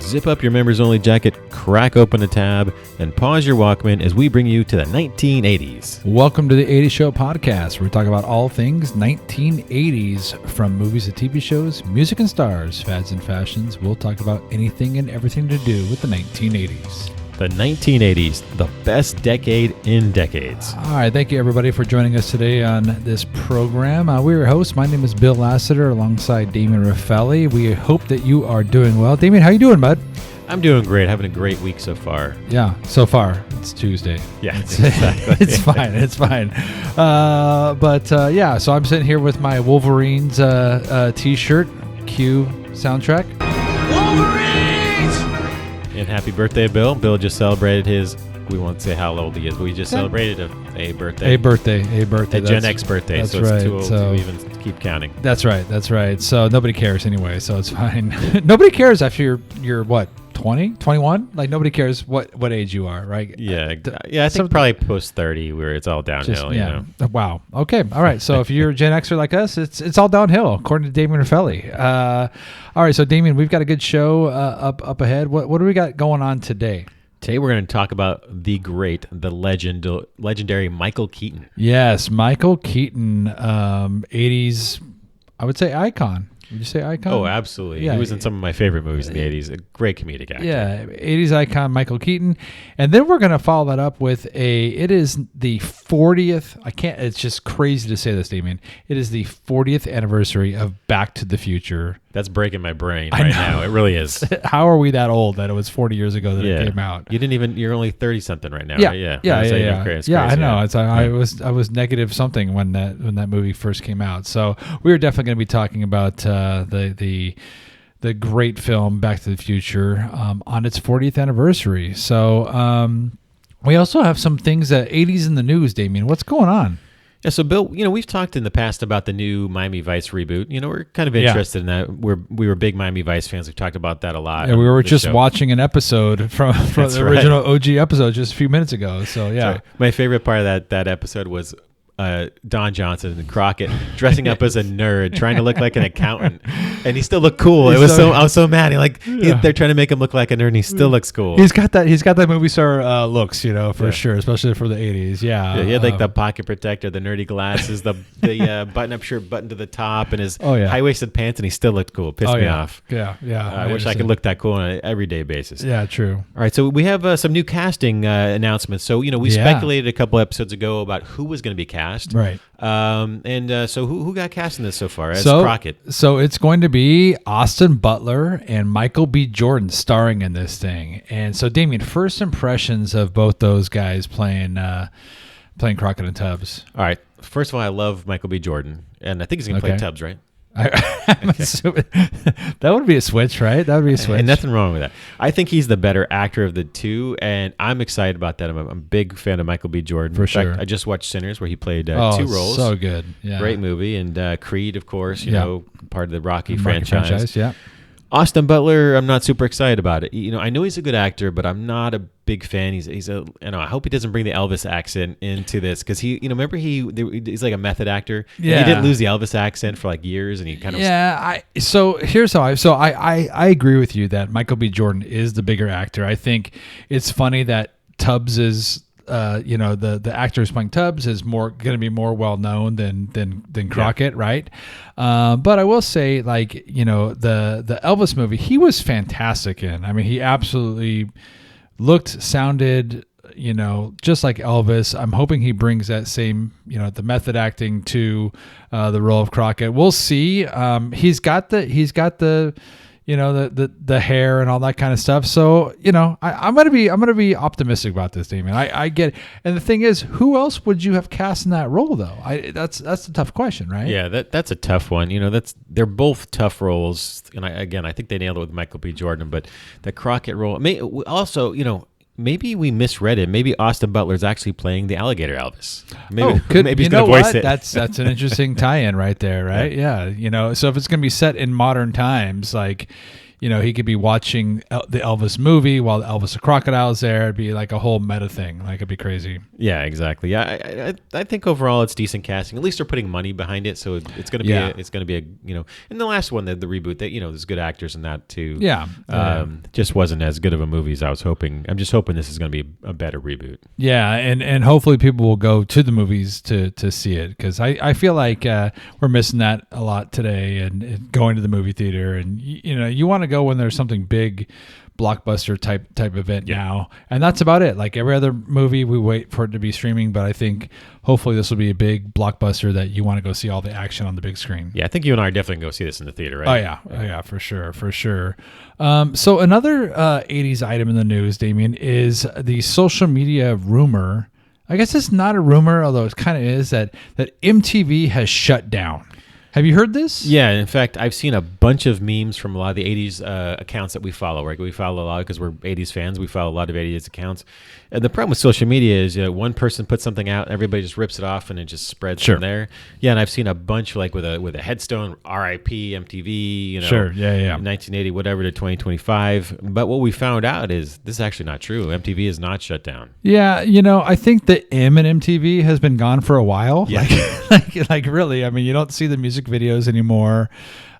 Zip up your members-only jacket, crack open a tab, and pause your Walkman as we bring you to the 1980s. Welcome to the 80s Show podcast, where we talk about all things 1980s, from movies to TV shows, music and stars, fads and fashions. We'll talk about anything and everything to do with the 1980s. The 1980s, the best decade in decades. All right, thank you everybody for joining us today on this program. We're your hosts. My name is Bill Lassiter alongside Damian Raffelli. We hope that you are doing well. Damian, how you doing, bud? I'm doing great. Having a great week so far. Yeah, so far. It's Tuesday. Yeah, exactly. It's fine. It's fine. So I'm sitting here with my Wolverines T-shirt, Q soundtrack. Wolverines! And happy birthday, Bill. Bill just celebrated his, we won't say how old he is, but we just celebrated a birthday. A birthday. A Gen X birthday, that's so it's right. too old to even keep counting. That's right. So nobody cares anyway, so it's fine. Nobody cares after you're what, 20, 21? Like, nobody cares what age you are, right? Yeah, I think probably post 30 where it's all downhill, you know. Wow. Okay. All right. So if you're a Gen Xer like us, it's all downhill, according to Damian Raffelli. All right. So, Damian, we've got a good show up ahead. What do we got going on today? Today we're going to talk about the legendary Michael Keaton. Yes, Michael Keaton, 80s, I would say icon. Would you say icon? Oh, absolutely. Yeah, he was in some of my favorite movies in the 80s. A great comedic actor. Yeah, 80s icon Michael Keaton. And then we're going to follow that up with it is the 40th, it's just crazy to say this, Damian. It is the 40th anniversary of Back to the Future. That's breaking my brain right now. It really is. How are we that old that it was 40 years ago that it came out? You're only 30 something right now, yeah. right? Yeah. Crazy, I know. I was negative something when that movie first came out. So we're definitely going to be talking about the great film Back to the Future on its 40th anniversary. So we also have some things 80s in the news, Damian. What's going on? Yeah, so Bill, we've talked in the past about the new Miami Vice reboot. We're kind of interested in that. We were big Miami Vice fans. We've talked about that a lot. Yeah, we were just watching an episode from the original OG episode just a few minutes ago. So yeah, sorry. My favorite part of that episode was Don Johnson and Crockett dressing up as a nerd, trying to look like an accountant, and he still looked cool. I was so mad. They're trying to make him look like a nerd, and he still looks cool. He's got that movie star looks, for sure, especially for the 80s. Yeah, he had the pocket protector, the nerdy glasses, the button-up shirt button to the top, and his high-waisted pants, and he still looked cool. Pissed me off. Yeah. I wish I could look that cool on an everyday basis. Yeah, true. All right, so we have some new casting announcements. So we speculated a couple episodes ago about who was going to be cast. Right. So who got cast in this so far as Crockett? So it's going to be Austin Butler and Michael B. Jordan starring in this thing. And so, Damian, first impressions of both those guys playing Crockett and Tubbs. All right. First of all, I love Michael B. Jordan, and I think he's going to play Tubbs, right? I'm assuming that would be a switch, right? That would be a switch. And nothing wrong with that. I think he's the better actor of the two, and I'm excited about that. I'm a big fan of Michael B. Jordan. For sure. I just watched Sinners, where he played 2 roles. So good. Yeah. Great movie. And Creed, of course, part of the Rocky franchise. Yeah. Austin Butler, I'm not super excited about it. I know he's a good actor, but I'm not a big fan. I hope he doesn't bring the Elvis accent into this, because remember he's like a method actor. Yeah. He didn't lose the Elvis accent for like years, and he kind of here's how I agree with you that Michael B. Jordan is the bigger actor. I think it's funny that Tubbs is the actor who's playing Tubbs is going to be more well known than Crockett, right? But I will say, the Elvis movie, he was fantastic in. I mean, he absolutely sounded, just like Elvis. I'm hoping he brings that same, the method acting to the role of Crockett. We'll see. He's got the the hair and all that kind of stuff. So, I'm gonna be optimistic about this, Damian. I get it. And the thing is, who else would you have cast in that role, though? That's a tough question, right? Yeah, that's a tough one. They're both tough roles, and I think they nailed it with Michael B. Jordan. But the Crockett role, also, maybe we misread it. Maybe Austin Butler's actually playing the alligator Elvis. Maybe he's going to voice it. That's an interesting tie-in right there, right? Yeah. So if it's going to be set in modern times, he could be watching the Elvis movie while Elvis the Crocodile's there. It'd be like a whole meta thing. Like, it'd be crazy. Yeah, exactly. Yeah, I think overall it's decent casting. At least they're putting money behind it, so it's going to be it's going to be in the last one, the reboot, that there's good actors in that too. Yeah. Just wasn't as good of a movie as I was hoping. I'm just hoping this is going to be a better reboot. Yeah, and hopefully people will go to the movies to see it, because I feel like we're missing that a lot today, and going to the movie theater, and you want to go when there's something big, blockbuster type event now, and that's about it. Like every other movie, we wait for it to be streaming, but I think hopefully this will be a big blockbuster that you want to go see all the action on the big screen. Yeah, I think you and I are definitely going to go see this in the theater, right? Oh yeah, for sure. So another 80s item in the news, Damian, is the social media rumor. I guess it's not a rumor, although it kind of is, that MTV has shut down. Have you heard this? Yeah, in fact, I've seen a bunch of memes from a lot of the 80s accounts that we follow, right? We follow a lot because we're 80s fans. We follow a lot of 80s accounts. And the problem with social media is one person puts something out, everybody just rips it off, and it just spreads from there. Yeah, and I've seen a bunch with a headstone, RIP, MTV, Sure, yeah. 1980, whatever, to 2025. But what we found out is this is actually not true. MTV is not shut down. Yeah, I think the M in MTV has been gone for a while. Yeah. Like really, I mean, you don't see the music videos anymore.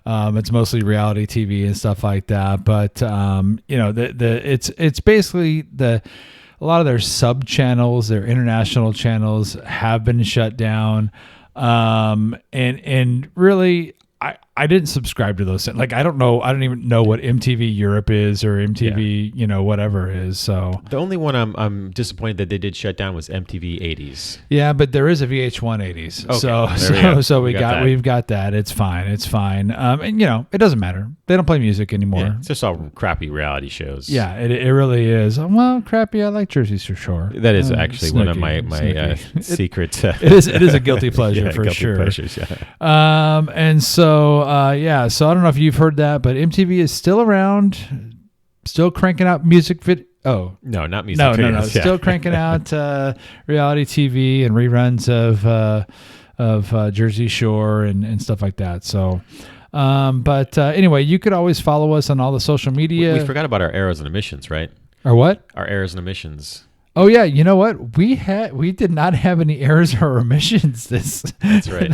It's mostly reality TV and stuff like that. But it's basically a lot of their sub channels, their international channels, have been shut down. And really, I didn't subscribe to those. Like, I don't even know what MTV Europe is, or MTV, whatever is. So the only one I'm disappointed that they did shut down was MTV 80s. Yeah, but there is a VH1 80s. Okay. So we've got that. It's fine. And it doesn't matter. They don't play music anymore. Yeah, it's just all crappy reality shows. Yeah, it really is. Well, crappy. I like Jersey Shore. That is actually one of my secret. It is a guilty pleasure for guilty sure. Pleasures, yeah. And so so I don't know if you've heard that, but MTV is still around, still cranking out music Oh no, not music. No. videos, yeah. Still cranking out reality TV and reruns of Jersey Shore and stuff like that. So. But anyway, you could always follow us on all the social media. We forgot about our errors and omissions, right? Our what? Our errors and omissions. Oh yeah, you know what? We did not have any errors or omissions. That's right.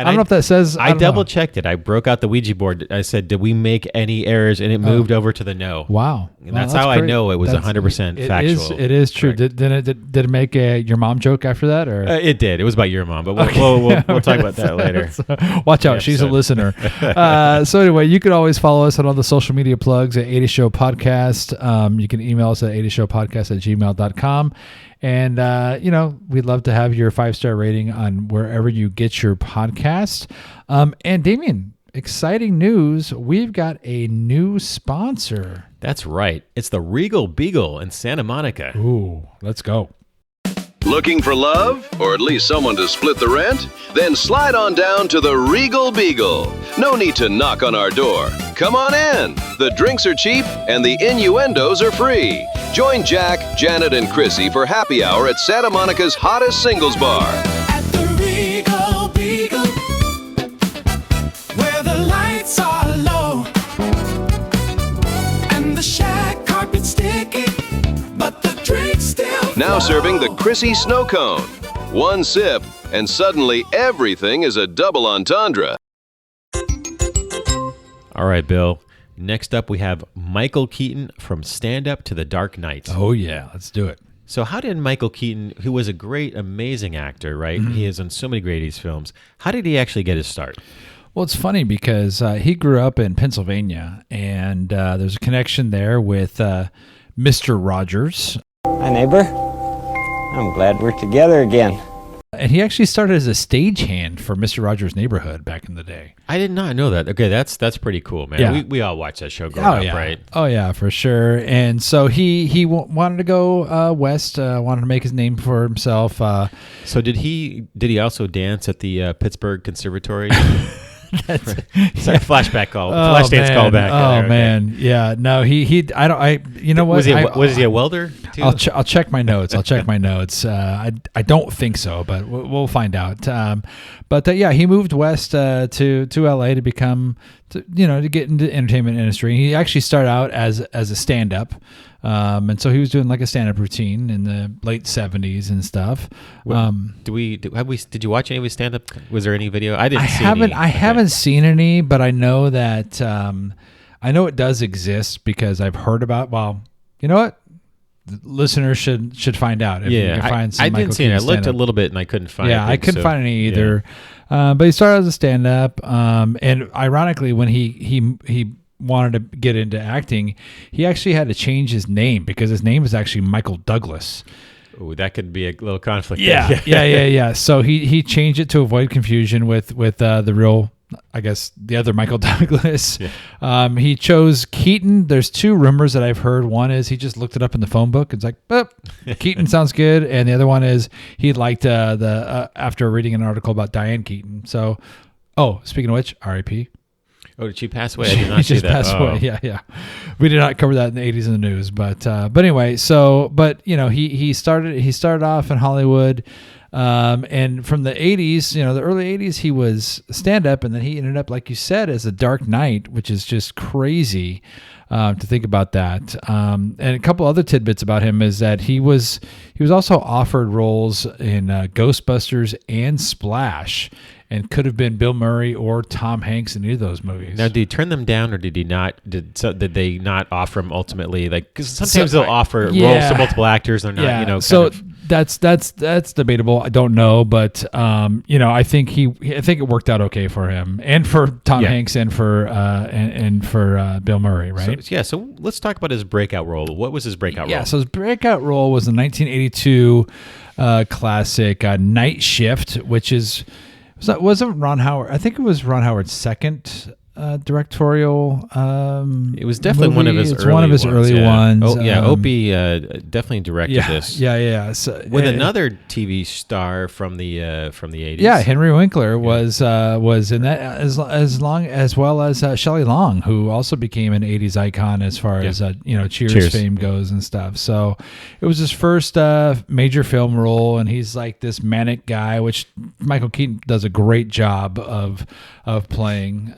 I don't know if that says. I double checked it. I broke out the Ouija board. I said, "Did we make any errors?" And it moved over to the no. Wow, and that's how great. I know it was 100% factual. It is true. Did it make your mom joke after that, or it did? It was about your mom, but we'll talk about that later. Watch out, she's a listener. So anyway, you can always follow us on all the social media plugs at 80 Show Podcast. You can email us at 80showpodcast@gmail.com. And, we'd love to have your 5-star rating on wherever you get your podcast. And Damian, exciting news. We've got a new sponsor. That's right. It's the Regal Beagle in Santa Monica. Ooh, let's go. Looking for love, or at least someone to split the rent? Then slide on down to the Regal Beagle. No need to knock on our door. Come on in. The drinks are cheap and the innuendos are free. Join Jack, Janet, and Chrissy for happy hour at Santa Monica's hottest singles bar. At the Regal Beagle, where the lights are low and the shag carpet's sticky, but the drinks still Now flow. serving the Chrissy Snow Cone. One sip, and suddenly everything is a double entendre. All right, Bill. Next up, we have Michael Keaton from Stand Up to the Dark Knight. Oh, yeah. Let's do it. So how did Michael Keaton, who was a great, amazing actor, right? He is in so many great 80s films. How did he actually get his start? Well, it's funny because he grew up in Pennsylvania, and there's a connection there with Mr. Rogers. Hi, neighbor. I'm glad we're together again. And he actually started as a stagehand for Mr. Rogers' Neighborhood back in the day. I did not know that. Okay, that's pretty cool, man. Yeah. We all watched that show growing up, right? Oh, yeah, for sure. And so he wanted to go west, wanted to make his name for himself. So did he also dance at the Pittsburgh Conservatory? Sorry, flashback call. Flash dance call back. Oh Okay. man, yeah. No, you know what? Was he a welder too? I'll check my notes. I don't think so, but we'll find out. Yeah, he moved west to LA to become to get into the entertainment industry. He actually started out as a stand-up. And so he was doing like a stand-up routine in the late 70s and stuff. Did you watch any of his stand-up? Was there any video? I haven't seen any, but I know that I know it does exist because I've heard about. Well, you know what? The listeners should find out. If you can find some I didn't see it. I looked a little bit and I couldn't find. Yeah, I couldn't find any either. Yeah. But he started as a stand-up, and ironically, when he wanted to get into acting, he actually had to change his name because his name is actually Michael Douglas. Oh, that could be a little conflict. Yeah. So he changed it to avoid confusion with the real, I guess, the other Michael Douglas. Yeah. He chose Keaton. There's two rumors that I've heard. One is he just looked it up in the phone book. It's like, Keaton sounds good. And the other one is he liked after reading an article about Diane Keaton. So, speaking of which, R.I.P. Oh, did she pass away? I did not see that. Passed away. Yeah. We did not cover that in the 80s in the news, but anyway. So, he started off in Hollywood, and from the 80s, the early 80s, he was stand up, and then he ended up, like you said, as a Dark Knight, which is just crazy to think about that. And a couple other tidbits about him is that he was also offered roles in Ghostbusters and Splash, and could have been Bill Murray or Tom Hanks in either of those movies. Now, did he turn them down, or did he not? Did they not offer him ultimately? Like, because sometimes they'll offer roles to multiple actors, or not. So that's debatable. I don't know, but I think it worked out okay for him and for Tom Hanks and for Bill Murray, right? So let's talk about his breakout role. What was his breakout role? Yeah, so his breakout role was the 1982 classic Night Shift, which is. So it wasn't Ron Howard. I think it was Ron Howard's second directorial. It was definitely one of his early ones. Oh yeah, Opie definitely directed this. Yeah. So, with another TV star from the 80s. Yeah, Henry Winkler was in that as well as Shelley Long, who also became an 80s icon as far as Cheers fame goes and stuff. So it was his first major film role, and he's like this manic guy, which Michael Keaton does a great job of playing.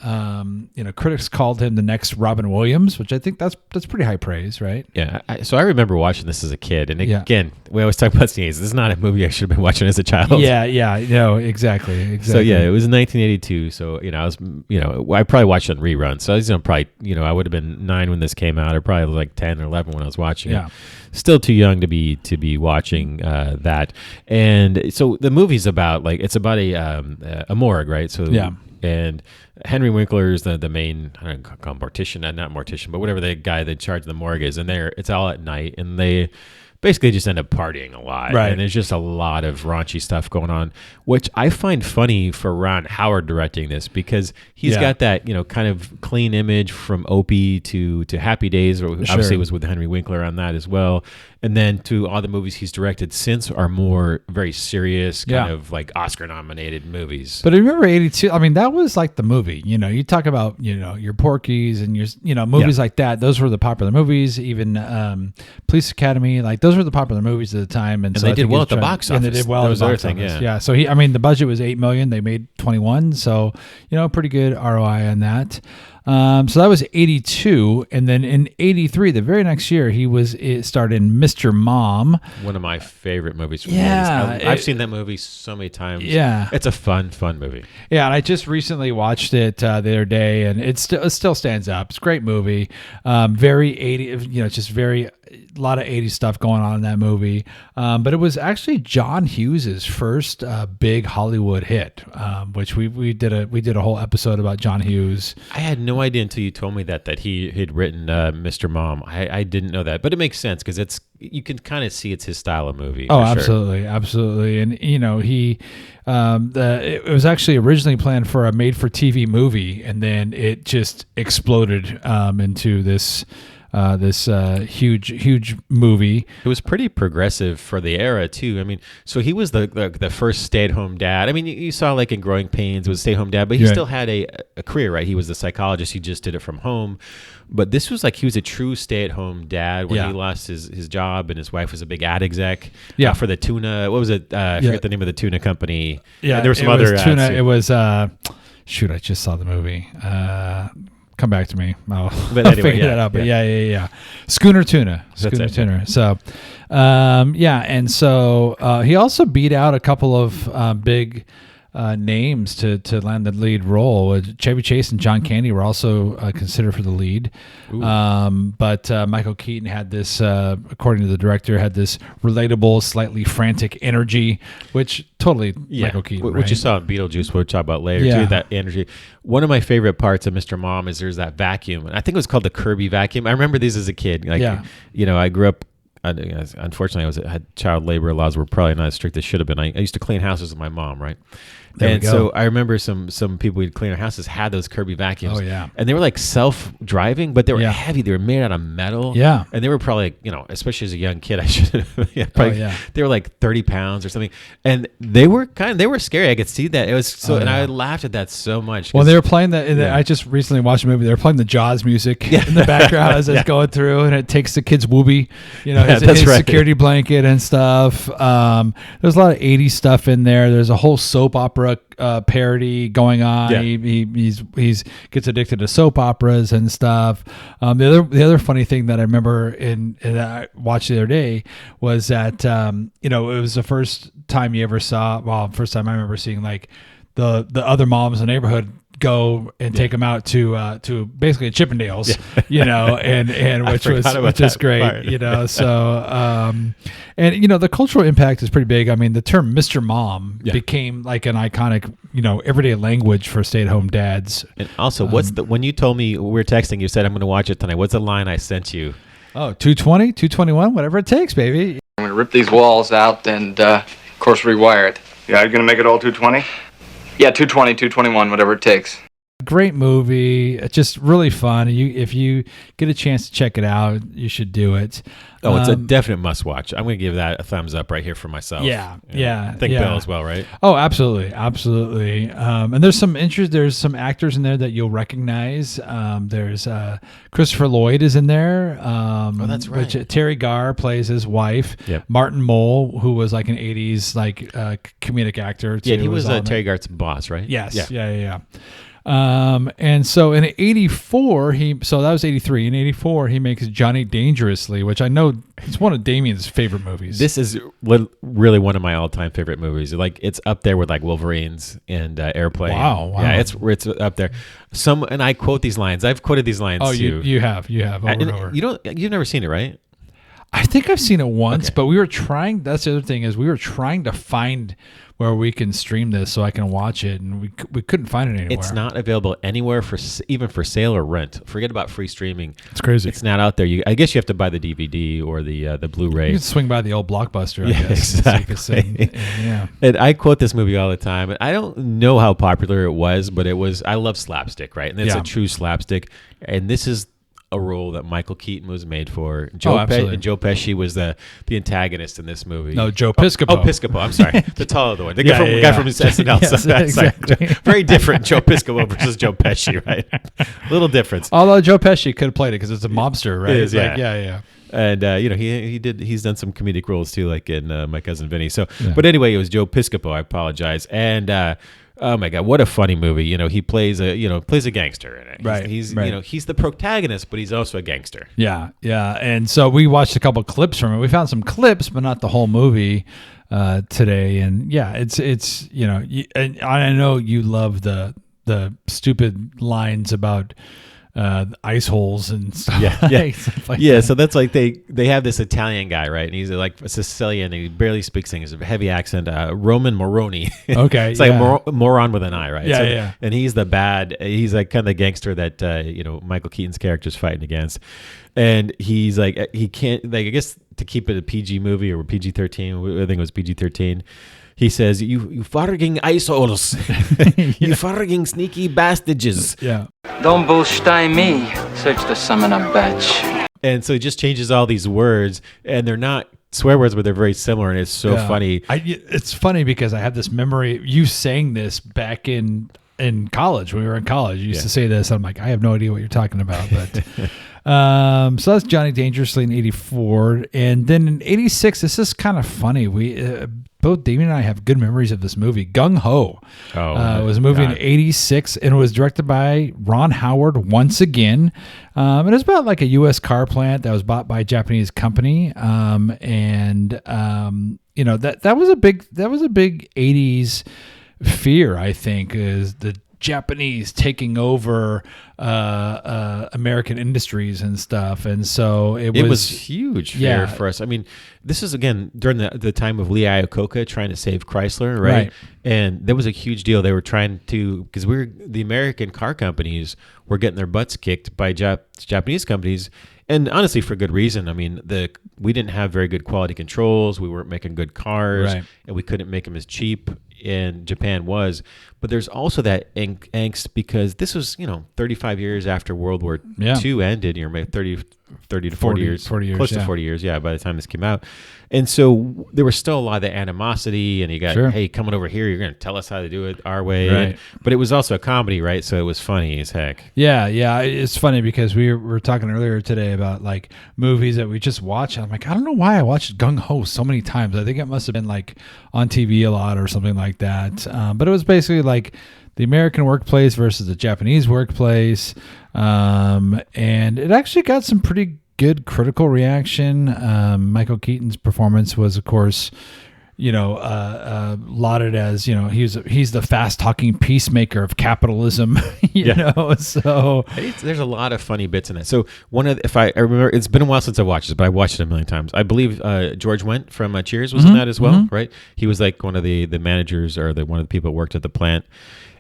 Critics called him the next Robin Williams, which I think that's pretty high praise, right? Yeah. So I remember watching this as a kid, and again, we always talk about the 80s. This is not a movie I should have been watching as a child. Yeah. No, exactly. So yeah, it was 1982. So I was, I probably watched it on reruns. So I was, I would have been 9 when this came out, or probably like 10 or 11 when I was watching it. Still too young to be watching that. And so the movie's about a morgue, right? So and Henry Winkler is the main, I don't know, call him mortician, not mortician, but whatever the guy that charged the morgue is, and it's all at night, and they basically just end up partying a lot. Right. And there's just a lot of raunchy stuff going on, which I find funny for Ron Howard directing this, because he's got that, kind of clean image from Opie to Happy Days, or obviously it was with Henry Winkler on that as well. And then to all the movies he's directed since are more very serious, kind of like Oscar-nominated movies. But I remember 82, I mean, that was like the movie. You talk about, your Porky's and your, movies like that. Those were the popular movies. Even Police Academy, like those were the popular movies at the time. And so they did well at the box office. And they did well at the box office. Yeah. So the budget was $8 million. They made 21. So, pretty good ROI on that. So that was 82, and then in 83, the very next year, he starred in Mr. Mom. One of my favorite movies from the 80s. I've seen that movie so many times. Yeah. It's a fun movie. Yeah, and I just recently watched it the other day, and it still stands up. It's a great movie. Very 80s, just very... a lot of 80s stuff going on in that movie. But it was actually John Hughes's first big Hollywood hit, which we did a whole episode about John Hughes. I had no idea until you told me that he had written Mr. Mom. I didn't know that, but it makes sense because you can kind of see it's his style of movie. Oh, absolutely. Sure. Absolutely. And it was actually originally planned for a made for TV movie, and then it just exploded into this this huge movie. It was pretty progressive for the era too. I mean, so he was the first stay-at-home dad. I mean, you saw like in Growing Pains was stay-at-home dad, but he still had a career, right? He was the psychologist. He just did it from home. But this was like he was a true stay-at-home dad when he lost his job, and his wife was a big ad exec for the tuna. What was it? I forget the name of the tuna company. Yeah, and there were some other tuna. ads. It was shoot. I just saw the movie. Come back to me. I'll figure that out. But yeah. Schooner Tuna. Schooner Tuna. So, and so he also beat out a couple of big names to land the lead role. Chevy Chase and John Candy were also considered for the lead. But Michael Keaton had this, according to the director, had this relatable, slightly frantic energy, which totally Michael Keaton. What you saw in Beetlejuice, we'll talk about later too, that energy. One of my favorite parts of Mr. Mom is there's that vacuum. And I think it was called the Kirby vacuum. I remember these as a kid. I grew up, unfortunately, I had child labor laws were probably not as strict as should have been. I used to clean houses with my mom, right? So I remember some people who'd clean our houses had those Kirby vacuums. Oh yeah, and they were like self-driving, but they were heavy. They were made out of metal. Yeah, and they were probably especially as a young kid, I should have. They were like 30 pounds or something, and they were scary. I could see that it was so, and I laughed at that so much. Well, they were playing that. I just recently watched a movie. They were playing the Jaws music in the background as it's going through, and it takes the kid's whoopee, his security blanket and stuff. There's a lot of 80s stuff in there. There's a whole soap opera parody going on. He's gets addicted to soap operas and stuff. The other funny thing that I remember and I watched the other day was that it was the first time you ever saw. Well, first time I remember seeing like the other moms in the neighborhood go and take them out to basically Chippendales, and which is great, part. So and the cultural impact is pretty big. I mean, the term Mr. Mom became like an iconic, everyday language for stay-at-home dads. And also, when you told me we were texting, you said I'm going to watch it tonight. What's the line I sent you? Oh, 220, 221, whatever it takes, baby. I'm going to rip these walls out and, of course, rewire it. Yeah, you're going to make it all 220? Yeah, 220, 221, whatever it takes. Great movie, just really fun. If you get a chance to check it out, you should do it. Oh, it's a definite must-watch. I'm going to give that a thumbs up right here for myself. Yeah. I think Bill as well, right? Oh, absolutely. And there's some actors in there that you'll recognize. There's Christopher Lloyd is in there. That's right. Which Terry Garr plays his wife. Yep. Martin Mull, who was like an 80s comedic actor. Too, he was Terry Garr's boss, right? Yes. Yeah. And so in 84, so that was 83. In 84, he makes Johnny Dangerously, which I know it's one of Damian's favorite movies. This is really one of my all-time favorite movies. Like it's up there with like Wolverines and Airplane. Wow. Yeah, it's up there. And I quote these lines. I've quoted these lines. Oh, too. you have over and over. You've never seen it, right? I think I've seen it once, but we were trying. That's the other thing is we were trying to find where we can stream this so I can watch it, and we couldn't find it anywhere. It's not available anywhere even for sale or rent. Forget about free streaming. It's crazy. It's not out there. I guess you have to buy the DVD or the Blu-ray. You can swing by the old Blockbuster, I guess. Exactly. And I quote this movie all the time. I don't know how popular it was, but it was. I love slapstick, right? And it's a true slapstick. And this is a role that Michael Keaton was made for. Joe Pesci was the antagonist in this movie. No, Joe Piscopo. Oh, Piscopo. I'm sorry. The taller one. The guy from SNL. Yes, exactly. Very different Joe Piscopo versus Joe Pesci, right? Little difference. Although Joe Pesci could have played it because it's a mobster, right? It is, yeah. Yeah. And he's done some comedic roles too, like in My Cousin Vinny. So, but anyway, it was Joe Piscopo. I apologize. And oh my God, what a funny movie! He plays a gangster in it. Right. He's the protagonist, but he's also a gangster. Yeah. And so we watched a couple clips from it. We found some clips, but not the whole movie today. And yeah, it's and I know you love the stupid lines about ice holes and stuff. Yeah. So that's like they have this Italian guy, right? And he's like a Sicilian, and he barely speaks English. A heavy accent. Roman Moroni. Okay, it's like moron with an I, right? Yeah. And he's the bad. He's like kind of the gangster that Michael Keaton's character's fighting against. And he's like he can't I guess to keep it a PG movie or PG-13. I think it was PG-13. He says, "You farging ice holes, you farging sneaky bastages." Yeah. Don't bullshit me, such the summon up batch. And so it just changes all these words, and they're not swear words, but they're very similar, and it's so funny. It's funny because I have this memory. You saying this back in college when we were in college. You used to say this. I'm like, I have no idea what you're talking about. But so that's Johnny Dangerously in '84, and then in '86. This is kind of funny. We both Damian and I have good memories of this movie. Gung Ho. It was a movie in '86, and it was directed by Ron Howard once again. And it was about like a U.S. car plant that was bought by a Japanese company. That was a big '80s fear, I think, is the Japanese taking over American industries and stuff, and so it was huge fear for us. I mean, this is again during the time of Lee Iacocca trying to save Chrysler, right? And that was a huge deal. They were trying to, because the American car companies were getting their butts kicked by Japanese companies. And honestly, for good reason. I mean, we didn't have very good quality controls. We weren't making good cars, and we couldn't make them as cheap. And Japan was. But there's also that angst because this was, 35 years after World War II ended. You're maybe 30 to 40 years. 40 years, close to 40 years, by the time this came out. And so there was still a lot of the animosity, and you got, hey, coming over here, you're going to tell us how to do it our way. Right. But it was also a comedy, right? So it was funny as heck. Yeah. It's funny because we were talking earlier today about like movies that we just watched. I'm like, I don't know why I watched Gung Ho so many times. I think it must have been like on TV a lot or something like that. But it was basically like the American workplace versus the Japanese workplace. And it actually got some pretty good critical reaction. Michael Keaton's performance was, of course, lauded as, he's the fast talking peacemaker of capitalism, so there's a lot of funny bits in it. So if I remember, it's been a while since I watched it, but I watched it a million times. I believe George Wendt from Cheers was in that as well, right? He was like one of the managers or one of the people who worked at the plant.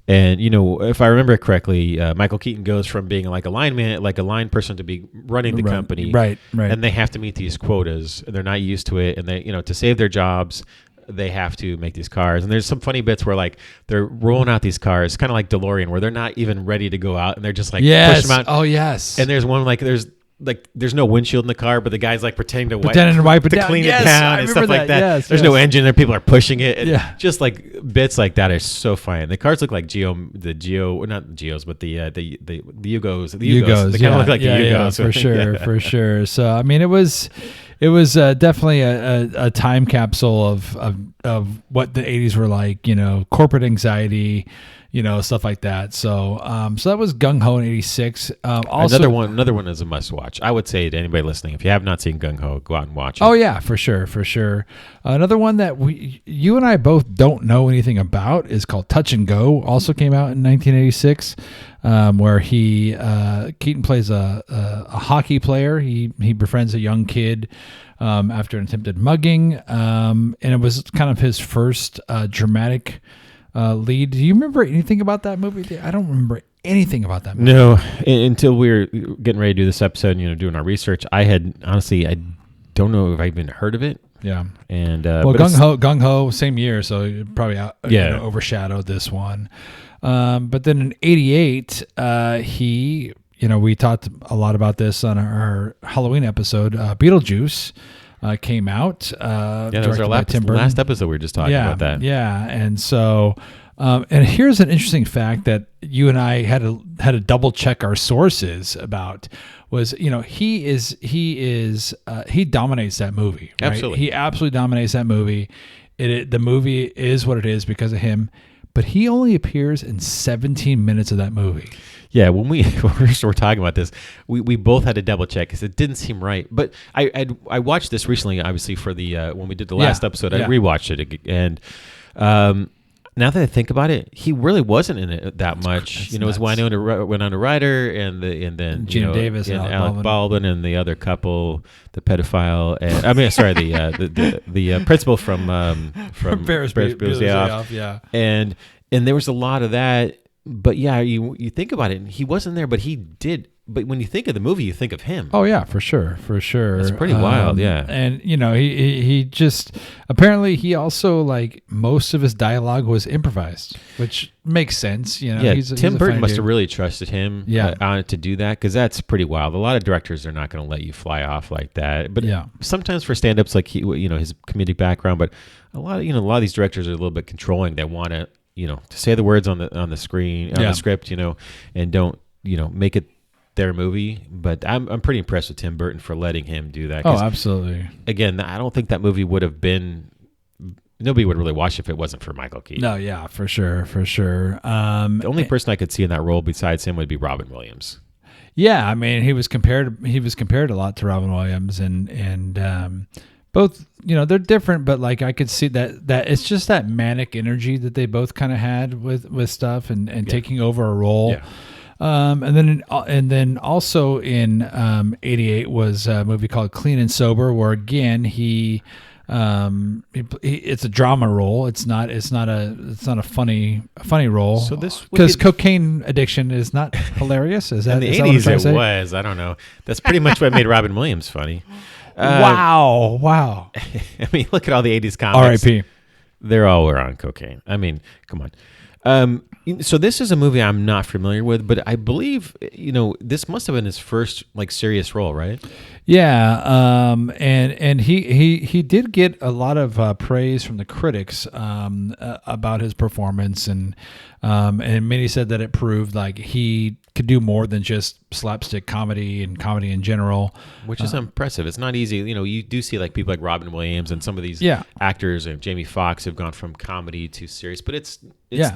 And, if I remember correctly, Michael Keaton goes from being like a line person to be running the company. Right. And they have to meet these quotas. And they're not used to it. And they, to save their jobs, they have to make these cars. And there's some funny bits where like they're rolling out these cars, kind of like DeLorean, where they're not even ready to go out. And they're just like push them out. Oh, yes. And there's one there's no windshield in the car, but the guy's like pretending to wipe it down. Clean it down and stuff like that. There's no engine there. People are pushing it. Just like bits like that are so funny. The cars look like not the Geos, but the Yugos. The Yugos. They kind of look like the Yugos. For sure. So, I mean, it was definitely a time capsule of what the 80s were like, corporate anxiety, stuff like that. So that was Gung Ho in '86. Also, another one is a must watch. I would say to anybody listening, if you have not seen Gung Ho, go out and watch it. Oh yeah, for sure. Another one that you and I both don't know anything about is called Touch and Go. Also came out in 1986, where Keaton plays a hockey player. He befriends a young kid after an attempted mugging, and it was kind of his first dramatic lead. Do you remember anything about that movie? I don't remember anything about that movie. No, until we were getting ready to do this episode, doing our research, I don't know if I even heard of it. Yeah. And Gung Ho, same year, so it probably overshadowed this one. But then in '88, we talked a lot about this on our Halloween episode. Beetlejuice came out. That was our last episode. We were just talking about that. Yeah, and so, and here's an interesting fact that you and I had to double check our sources about. Was he dominates that movie. Right? Absolutely, he absolutely dominates that movie. The movie is what it is because of him. But he only appears in 17 minutes of that movie. Yeah, when we first were talking about this, we both had to double check because it didn't seem right. But I watched this recently, obviously for the when we did the last episode. I rewatched it, and now that I think about it, he really wasn't in it that much. It was Winona Ryder and then Gina Davis and Alec Baldwin and the other couple, the pedophile, and the principal from Ferris Bueller's, yeah. And there was a lot of that. But yeah, you think about it, and he wasn't there, but he did but when you think of the movie, you think of him. Oh yeah, for sure. It's pretty wild, yeah. And he just apparently he also like most of his dialogue was improvised, which makes sense. Yeah, he's Tim a Burton funny must have dude. really trusted him on it to do that, because that's pretty wild. A lot of directors are not going to let you fly off like that. But sometimes for stand-ups, like his comedic background, but a lot of these directors are a little bit controlling. They want to to say the words on the screen, on the script, and don't make it their movie. But I'm pretty impressed with Tim Burton for letting him do that. Oh, absolutely. Again, I don't think that movie would have been. Nobody would really watch it if it wasn't for Michael Keaton. No, yeah, for sure. The only person I could see in that role besides him would be Robin Williams. Yeah, I mean, he was compared a lot to Robin Williams, and both, they're different, but like I could see that it's just that manic energy that they both kind of had with stuff and taking over a role. Yeah. And then also in '88 was a movie called Clean and Sober, where again it's a drama role. It's not a funny role. So this because cocaine addiction is not hilarious. Is that in the is that what I'm '80s trying to it say? was? I don't know. That's pretty much what made Robin Williams funny. Wow. I mean, look at all the '80s comics. R.I.P. They all were on cocaine. I mean, come on. So this is a movie I'm not familiar with, but I believe this must have been his first like serious role, right? Yeah, and he did get a lot of praise from the critics about his performance, and many said that it proved like he could do more than just slapstick comedy and comedy in general, which is impressive. It's not easy. You do see like people like Robin Williams and some of these actors and Jamie Foxx have gone from comedy to serious, but it's